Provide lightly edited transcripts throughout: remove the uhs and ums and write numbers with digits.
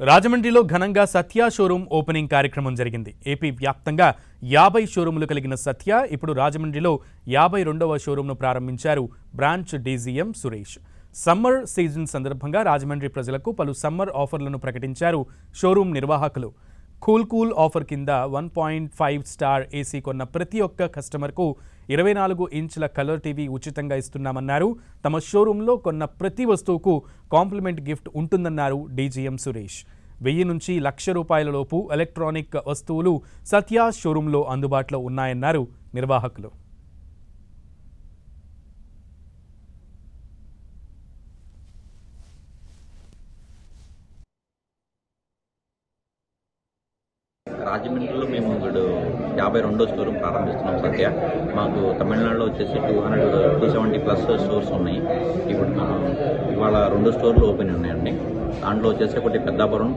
రాజమండ్రిలో ఘనంగా సత్య showroom opening కార్యక్రమం జరిగింది. ఏపీ వ్యాప్తంగా 50 షోరూములు కలిగిన సత్య ఇప్పుడు రాజమండ్రిలో 52వ షోరూంను ప్రారంభించారు branch DGM Suresh. Summer season సందర్భంగా రాజమండ్రి ప్రజలకు పలు సమ్మర్ ఆఫర్లను ప్రకటించారు షోరూమ్ నిర్వాహకులు. కూల్ ఆఫర్ కింద 1.5 స్టార్ ఏసీ కొన్న ప్రతి ఒక్క కస్టమర్కు 24 ఇంచుల కలర్ టీవీ ఉచితంగా ఇస్తున్నామన్నారు. తమ షోరూంలో కొన్న ప్రతి వస్తువుకు కాంప్లిమెంట్ గిఫ్ట్ ఉంటుందన్నారు డీజీఎం సురేష్. 1000 నుంచి ₹1,00,000 లోపు ఎలక్ట్రానిక్ వస్తువులు సత్య షోరూంలో అందుబాటులో ఉన్నాయన్నారు నిర్వాహకులు. రాజమండ్రిలో మేము ఇప్పుడు 52వ స్టోర్ ప్రారంభిస్తున్నాం సత్య. మాకు తమిళనాడులో వచ్చేసి 270+ స్టోర్స్ ఉన్నాయి. ఇప్పుడు ఇవాళ 2 స్టోర్లు ఓపెన్ ఉన్నాయండి. దాంట్లో వచ్చేసి ఒకటి పెద్దాపురం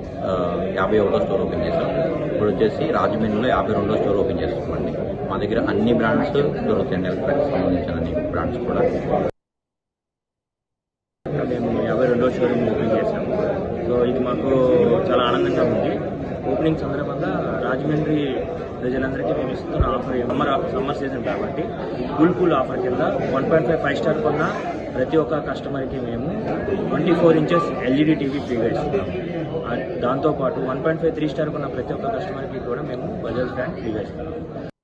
51వ స్టోర్ ఓపెన్ చేసాం. ఇప్పుడు వచ్చేసి రాజమండ్రిలో 52వ స్టోర్ ఓపెన్ చేస్తున్నామండి. మా దగ్గర అన్ని బ్రాండ్స్ దొరుకుతాయండి, ఎలక్ట్రానిక్స్ సంబంధించిన అన్ని బ్రాండ్స్ కూడా. మేము 52వ షోరూమ్ ఓపెన్ చేసాము. సో ఇది మాకు చాలా ఆనందంగా ఉంది. ఓపెనింగ్ సందర్భంగా రాజమండ్రి ప్రజలందరికీ మేము ఇస్తున్న ఆఫర్ సమ్మర్ సీజన్ కాబట్టి కూల్ ఆఫర్ కింద 1.5 స్టార్ కొన్న ప్రతి ఒక్క కస్టమర్కి మేము 24 ఇంచెస్ ఎల్ఈడి టీవీ ఫ్రీగా ఇస్తున్నాము. దాంతోపాటు 1.5 3 స్టార్ కొన్న ప్రతి ఒక్క కస్టమర్కి కూడా మేము బజాజ్ ఫ్యాన్ ఫ్రీగా ఇస్తున్నాము.